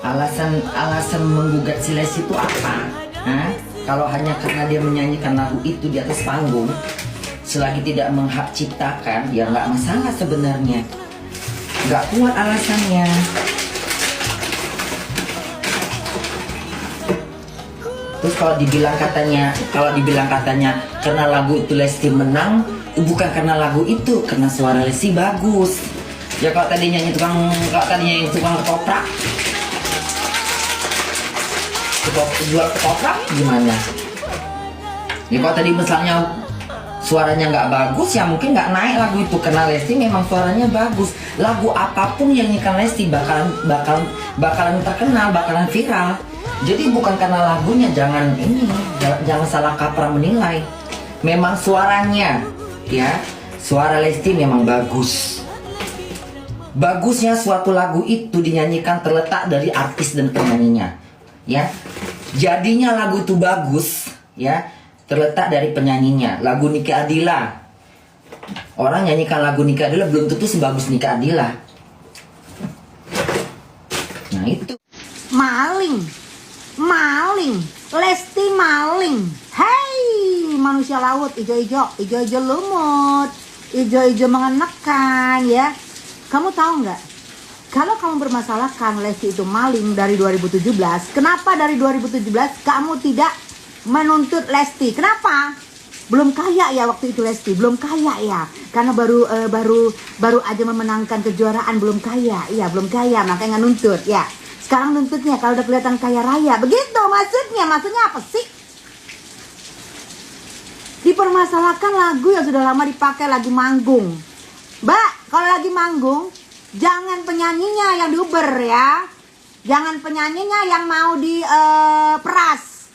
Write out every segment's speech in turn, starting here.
Alasan menggugat si Lesti itu apa? Hah? Kalau hanya karena dia menyanyikan lagu itu di atas panggung, selagi tidak menghak ciptakan, ya nggak masalah sebenarnya. Nggak kuat alasannya. Terus kalau dibilang katanya karena lagu itu Lesti menang, bukan karena lagu itu, karena suara Lesti bagus. Ya kalau tadinya tukang ketoprak, jual ketoprak gimana? Ya kalau tadi misalnya suaranya nggak bagus, ya mungkin nggak naik lagu itu. Karena Lesti memang suaranya bagus. Lagu apapun yang nyanyikan Lesti bakalan terkenal, bakalan viral. Jadi bukan karena lagunya, jangan salah kaprah menilai. Memang suaranya, ya, suara Lesti memang bagus. Bagusnya suatu lagu itu dinyanyikan terletak dari artis dan penyanyinya, ya. Jadinya lagu itu bagus, ya, terletak dari penyanyinya. Lagu Nike Ardilla, orang nyanyikan lagu Nike Ardilla belum tentu sebagus Nike Ardilla. Nah itu. Maling, Lesti maling. Hei, manusia laut, ijo-ijo lumut, ijo-ijo mengenakan, ya. Kamu tahu nggak? Kalau kamu bermasalahkan Lesti itu maling dari 2017, kenapa dari 2017 kamu tidak menuntut Lesti? Kenapa? Belum kaya ya waktu itu Lesti, belum kaya ya, karena baru aja memenangkan kejuaraan, belum kaya, iya belum kaya, makanya nggak nuntut ya. Sekarang nuntutnya kalau udah kelihatan kaya raya, begitu maksudnya apa sih? Dipermasalahkan lagu yang sudah lama dipakai, lagi manggung. Mbak, kalau lagi manggung, jangan penyanyinya yang diuber ya. Jangan penyanyinya yang mau diperas.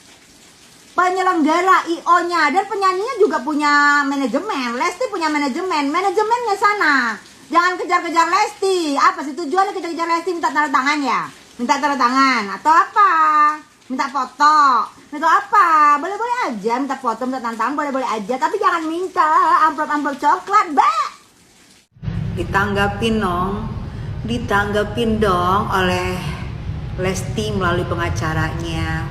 Penyelenggara IO-nya dan penyanyinya juga punya manajemen. Lesti punya manajemennya sana. Jangan kejar-kejar Lesti. Apa sih tujuannya kejar-kejar Lesti? Minta tanda tangan ya? Minta tanda tangan atau apa? Minta foto. Minta apa? Boleh-boleh aja minta foto, minta tanda tangan, boleh-boleh aja. Tapi jangan minta amplop-amplop coklat, Mbak. Ditanggapin dong oleh Lesti melalui pengacaranya.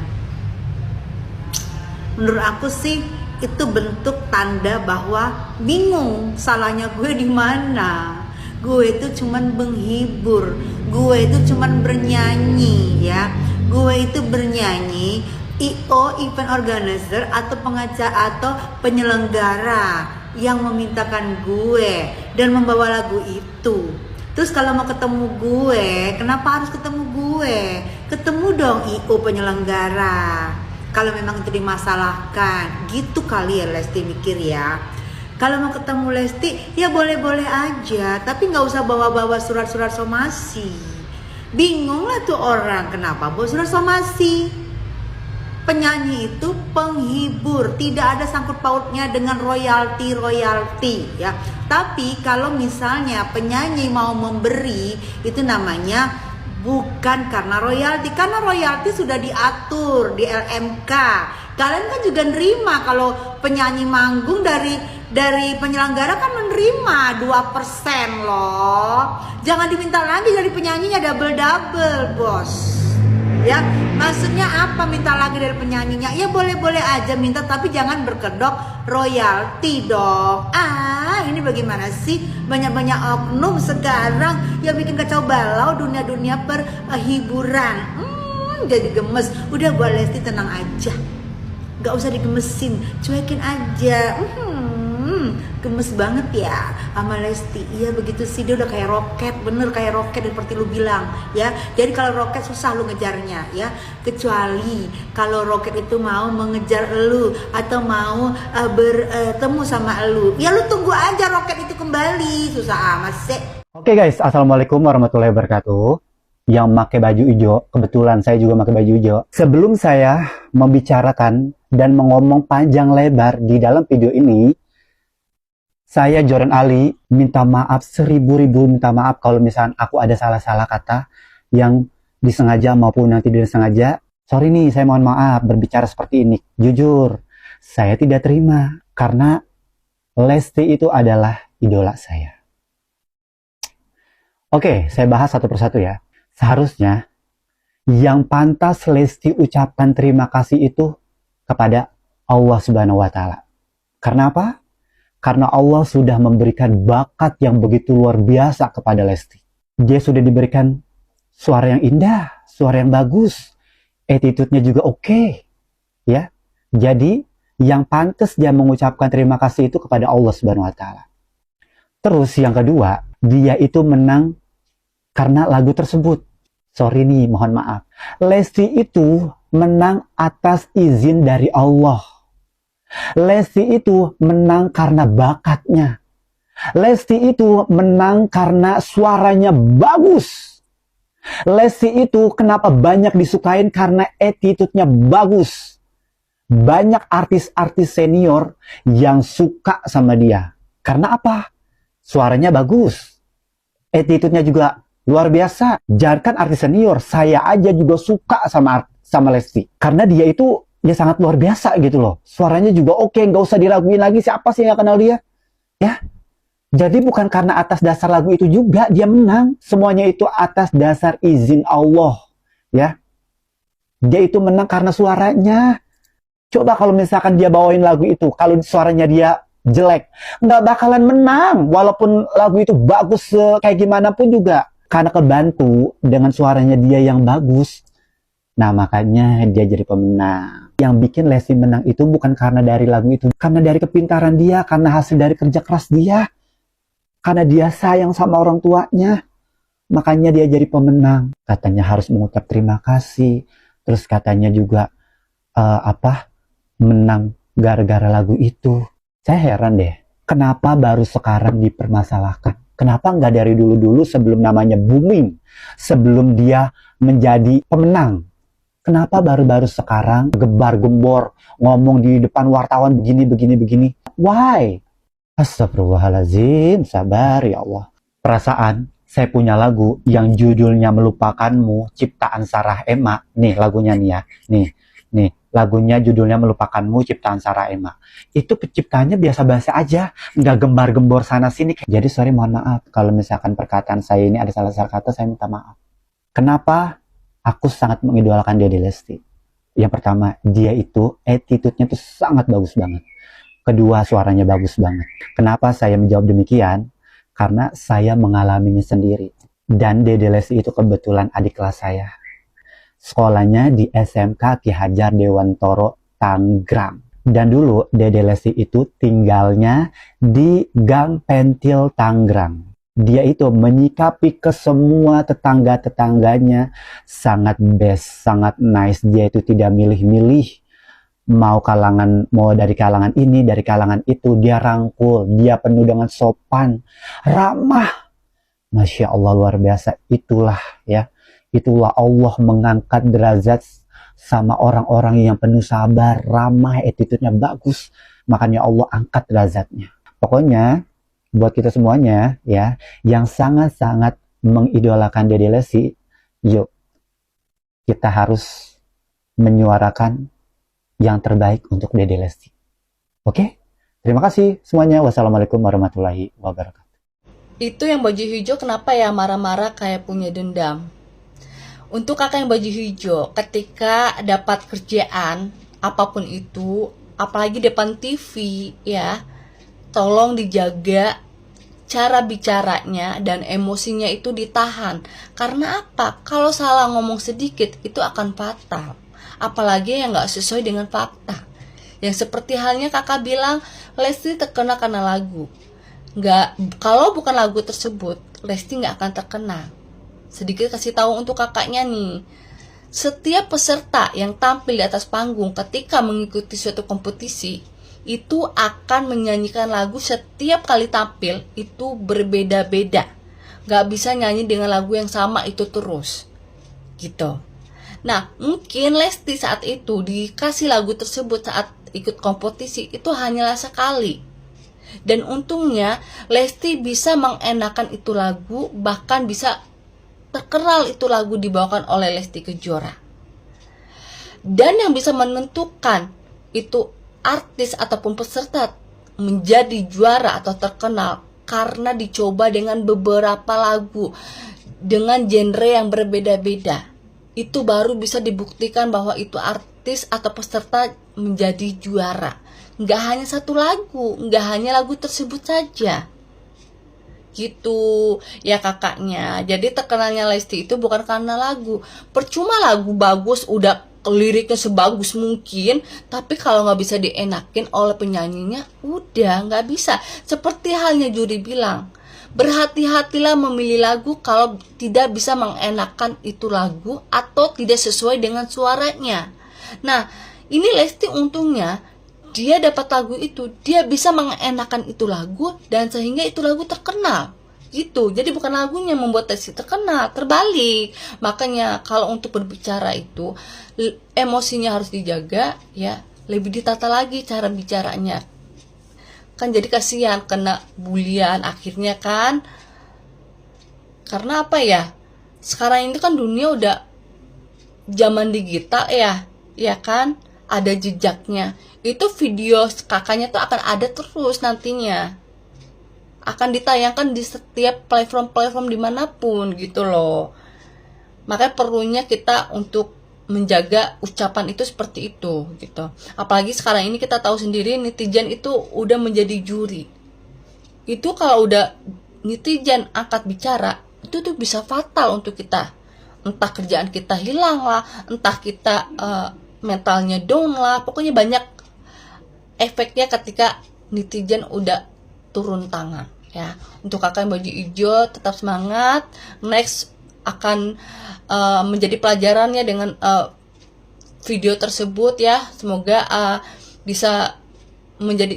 Menurut aku sih itu bentuk tanda bahwa bingung salahnya gue di mana. Gue itu cuman menghibur, gue itu cuman bernyanyi ya. Gue itu bernyanyi, IO event organizer atau pengacara atau penyelenggara yang memintakan gue dan membawa lagu itu. Terus kalau mau ketemu gue, kenapa harus ketemu gue? Ketemu dong IO penyelenggara. Kalau memang itu dimasalahkan, gitu kali ya Lesti mikir ya. Kalau mau ketemu Lesti, ya boleh-boleh aja, tapi nggak usah bawa-bawa surat-surat somasi. Bingung lah tuh orang, kenapa bawa surat somasi? Penyanyi itu penghibur, tidak ada sangkut pautnya dengan royalti ya. Tapi kalau misalnya penyanyi mau memberi, itu namanya bukan karena royalti, karena royalti sudah diatur di LMK. Kalian kan juga nerima kalau penyanyi manggung dari penyelenggara kan menerima 2% loh. Jangan diminta lagi dari penyanyinya double bos. Ya, maksudnya apa minta lagi dari penyanyinya? Ya boleh-boleh aja minta, tapi jangan berkedok royalti dong. Ini bagaimana sih? Banyak-banyak oknum sekarang yang bikin kacau balau dunia perhiburan. Jadi gemes. Udah buat Lesti tenang aja. Gak usah digemesin, cuekin aja. Gemes banget ya sama Lesti. Iya begitu sih, dia udah kayak roket, bener kayak roket seperti lu bilang ya. Jadi kalau roket susah lu ngejarnya ya, kecuali kalau roket itu mau mengejar lu atau mau bertemu sama lu, ya lu tunggu aja roket itu kembali. Susah amat sih. Oke guys, assalamualaikum warahmatullahi wabarakatuh. Yang pakai baju hijau, kebetulan saya juga pakai baju hijau. Sebelum saya membicarakan dan mengomong panjang lebar di dalam video ini, saya Joran Ali minta maaf seribu minta maaf kalau misalnya aku ada salah-salah kata yang disengaja maupun yang tidak disengaja. Sorry nih, saya mohon maaf berbicara seperti ini. Jujur, saya tidak terima karena Lesti itu adalah idola saya. Oke, saya bahas satu persatu ya. Seharusnya Yang pantas Lesti ucapkan terima kasih itu kepada Allah Subhanahu wa Ta'ala. Karena apa? Karena Allah sudah memberikan bakat yang begitu luar biasa kepada Lesti. Dia sudah diberikan suara yang indah, suara yang bagus, attitude-nya juga oke, ya. Jadi yang pantas dia mengucapkan terima kasih itu kepada Allah Subhanahu wa Ta'ala. Terus yang kedua, dia itu menang karena lagu tersebut. Sorry nih, mohon maaf. Lesti itu menang atas izin dari Allah. Lesti itu menang karena bakatnya. Lesti itu menang karena suaranya bagus. Lesti itu kenapa banyak disukain karena attitude-nya bagus. Banyak artis-artis senior yang suka sama dia. Karena apa? Suaranya bagus. Attitude-nya juga luar biasa. Jangan artis senior, saya aja juga suka sama Lesti. Karena dia itu ya sangat luar biasa gitu loh. Suaranya juga oke, nggak usah diraguin lagi siapa sih yang kenal dia. Ya. Jadi bukan karena atas dasar lagu itu juga dia menang. Semuanya itu atas dasar izin Allah. Ya. Dia itu menang karena suaranya. Coba kalau misalkan dia bawain lagu itu, kalau suaranya dia jelek, nggak bakalan menang. Walaupun lagu itu bagus kayak gimana pun juga. Karena kebantu dengan suaranya dia yang bagus. Nah makanya dia jadi pemenang. Yang bikin Lesti menang itu bukan karena dari lagu itu. Karena dari kepintaran dia. Karena hasil dari kerja keras dia. Karena dia sayang sama orang tuanya. Makanya dia jadi pemenang. Katanya harus mengucap terima kasih. Terus katanya juga menang gara-gara lagu itu. Saya heran deh. Kenapa baru sekarang dipermasalahkan? Kenapa nggak dari dulu-dulu sebelum namanya booming? Sebelum dia menjadi pemenang? Kenapa baru-baru sekarang gebar-gembor ngomong di depan wartawan begini? Why? Astagfirullahaladzim, sabar ya Allah. Perasaan saya punya lagu yang judulnya Melupakanmu, ciptaan Sarah Emma. Nih lagunya nih ya. Nih lagunya judulnya Melupakanmu, ciptaan Sarah Emma. Itu penciptanya biasa-biasa aja, nggak gembar-gembor sana-sini. Jadi sorry, mohon maaf kalau misalkan perkataan saya ini ada salah-salah kata, saya minta maaf. Kenapa aku sangat mengidolakan Dede Lesti? Yang pertama, dia itu attitude-nya tuh sangat bagus banget. Kedua, suaranya bagus banget. Kenapa saya menjawab demikian? Karena saya mengalaminya sendiri. Dan Dede Lesti itu kebetulan adik kelas saya. Sekolahnya di SMK Ki Hajar Dewantoro, Tangerang. Dan dulu Dede Lesti itu tinggalnya di Gang Pentil, Tangerang. Dia itu menyikapi ke semua tetangga-tetangganya sangat best, sangat nice. Dia itu tidak milih-milih. Mau dari kalangan ini, dari kalangan itu. Dia rangkul, dia penuh dengan sopan, ramah. Masya Allah, luar biasa. Itulah ya. Itulah Allah mengangkat derajat sama orang-orang yang penuh sabar, ramah, attitude-nya bagus. Makanya Allah angkat derajatnya. Pokoknya buat kita semuanya ya, yang sangat-sangat mengidolakan Dede Lesti, yuk kita harus menyuarakan yang terbaik untuk Dede Lesti. Oke? Terima kasih semuanya. Wassalamualaikum warahmatullahi wabarakatuh. Itu yang baju hijau kenapa ya marah-marah kayak punya dendam? Untuk kakak yang baju hijau, ketika dapat kerjaan apapun itu, apalagi depan TV ya, tolong dijaga cara bicaranya dan emosinya itu ditahan. Karena apa? Kalau salah ngomong sedikit itu akan fatal. Apalagi yang nggak sesuai dengan fakta. Yang seperti halnya kakak bilang, Lesti terkenal karena lagu. Kalau bukan lagu tersebut, Lesti nggak akan terkenal. Sedikit kasih tahu untuk kakaknya nih. Setiap peserta yang tampil di atas panggung ketika mengikuti suatu kompetisi itu akan menyanyikan lagu setiap kali tampil itu berbeda-beda. Gak bisa nyanyi dengan lagu yang sama itu terus. Gitu. Nah, mungkin Lesti saat itu dikasih lagu tersebut saat ikut kompetisi itu hanyalah sekali. Dan untungnya Lesti bisa mengenakan itu lagu, bahkan bisa terkenal itu lagu dibawakan oleh Lesti Kejora. Dan yang bisa menentukan itu artis ataupun peserta menjadi juara atau terkenal karena dicoba dengan beberapa lagu dengan genre yang berbeda-beda. itu baru bisa dibuktikan bahwa itu artis atau peserta menjadi juara. Nggak hanya satu lagu, nggak hanya lagu tersebut saja. Gitu ya kakaknya. Jadi terkenalnya Lesti itu bukan karena lagu. Percuma lagu bagus, udah liriknya sebagus mungkin, tapi kalau nggak bisa dienakin oleh penyanyinya, udah nggak bisa. Seperti halnya juri bilang, berhati-hatilah memilih lagu kalau tidak bisa mengenakan itu lagu atau tidak sesuai dengan suaranya. Nah, ini Lesti untungnya dia dapat lagu itu, dia bisa mengenakan itu lagu dan sehingga itu lagu terkenal. Gitu. Jadi bukan lagunya yang membuat Lesti terkenal, terbalik. Makanya kalau untuk berbicara itu emosinya harus dijaga ya, lebih ditata lagi cara bicaranya. Kan jadi kasihan kena bulian akhirnya kan. Karena apa ya? Sekarang ini kan dunia udah zaman digital ya kan? Ada jejaknya. Itu video kakaknya tuh akan ada terus nantinya. Akan ditayangkan di setiap platform-platform dimanapun gitu loh. Makanya perlunya kita untuk menjaga ucapan itu seperti itu gitu. Apalagi sekarang ini kita tahu sendiri netizen itu udah menjadi juri. Itu kalau udah netizen angkat bicara, itu tuh bisa fatal untuk kita. Entah kerjaan kita hilang lah, entah kita mentalnya down lah. Pokoknya banyak efeknya ketika netizen udah turun tangan ya. Untuk kakak yang baju hijau tetap semangat. Next akan menjadi pelajarannya dengan video tersebut ya. Semoga bisa menjadi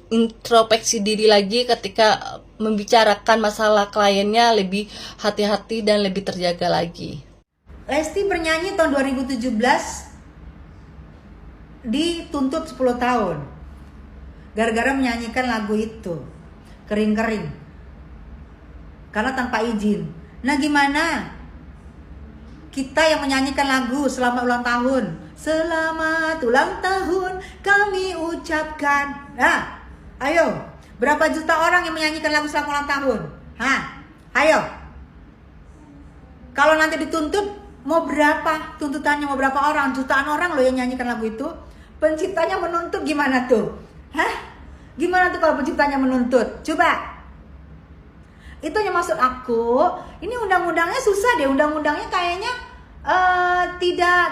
introspeksi diri lagi ketika membicarakan masalah kliennya, lebih hati-hati dan lebih terjaga lagi. Lesti bernyanyi tahun 2017 dituntut 10 tahun gara-gara menyanyikan lagu itu Kering-kering karena tanpa izin. Nah gimana kita yang menyanyikan lagu selamat ulang tahun, selamat ulang tahun kami ucapkan. Nah ayo, berapa juta orang yang menyanyikan lagu selamat ulang tahun? Ayo, kalau nanti dituntut mau berapa tuntutannya, mau berapa orang? Jutaan orang loh yang nyanyikan lagu itu. Penciptanya menuntut gimana tuh? Gimana tuh kalau penciptanya menuntut? Coba. Itu yang maksud aku. Ini undang-undangnya susah deh. Undang-undangnya kayaknya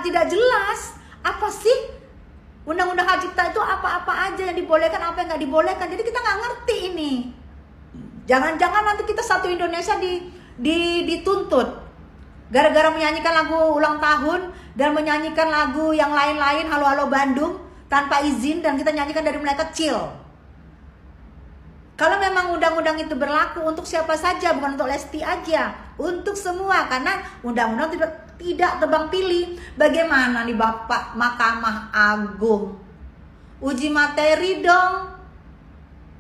tidak jelas. Apa sih undang-undang hak cipta itu, apa-apa aja yang dibolehkan, apa yang nggak dibolehkan. Jadi kita nggak ngerti ini. Jangan-jangan nanti kita satu Indonesia dituntut gara-gara menyanyikan lagu ulang tahun dan menyanyikan lagu yang lain-lain, Halo Halo Bandung, tanpa izin, dan kita nyanyikan dari mulai kecil. Kalau memang undang-undang itu berlaku untuk siapa saja, bukan untuk Lesti aja, untuk semua, karena undang-undang tidak tebang pilih. Bagaimana nih Bapak Mahkamah Agung? Uji materi dong.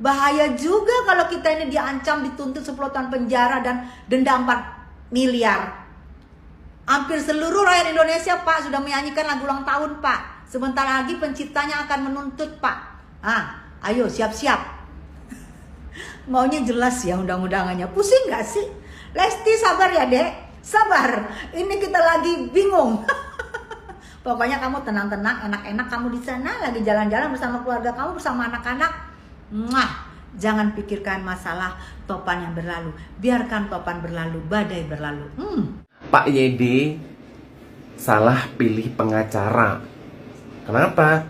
Bahaya juga kalau kita ini diancam dituntut 10 tahun penjara dan denda 4 miliar. Hampir seluruh rakyat Indonesia Pak sudah menyanyikan lagu ulang tahun Pak. Sebentar lagi penciptanya akan menuntut Pak. Ayo siap-siap. Maunya jelas ya undang-undangannya. Pusing gak sih? Lesti sabar ya dek. Sabar. Ini kita lagi bingung. Pokoknya kamu tenang-tenang, enak-enak kamu di sana lagi jalan-jalan bersama keluarga kamu, bersama anak-anak. Jangan pikirkan masalah topan yang berlalu. Biarkan topan berlalu, badai berlalu. Pak YD salah pilih pengacara. Kenapa?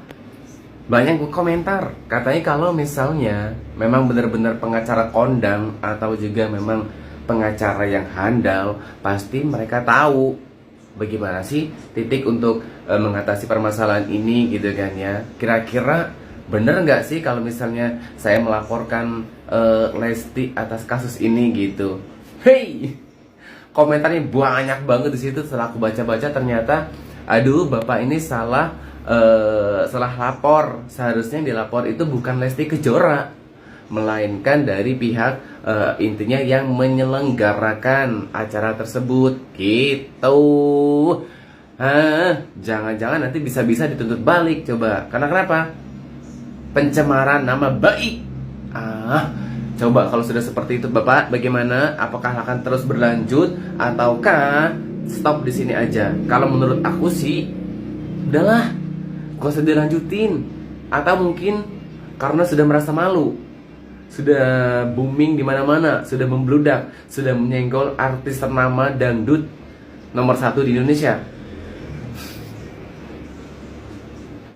Banyak komentar katanya kalau misalnya memang benar-benar pengacara kondang atau juga memang pengacara yang handal, pasti mereka tahu bagaimana sih titik untuk mengatasi permasalahan ini gitu kan ya. Kira-kira bener nggak sih kalau misalnya saya melaporkan Lesti atas kasus ini gitu? Hey, komentarnya banyak banget di situ. Setelah aku baca-baca ternyata, aduh bapak ini salah lapor. Seharusnya yang dilapor itu bukan Lesti Kejora, melainkan dari pihak intinya yang menyelenggarakan acara tersebut gitu. Jangan-jangan nanti bisa-bisa dituntut balik coba. Karena kenapa? Pencemaran nama baik. Coba kalau sudah seperti itu Bapak, bagaimana? Apakah akan terus berlanjut ataukah stop di sini aja. Kalau menurut aku sih, udahlah, gak usah dilanjutin. Atau mungkin karena sudah merasa malu, sudah booming di mana-mana, sudah membludak, sudah menyenggol artis ternama dangdut nomor 1 di Indonesia.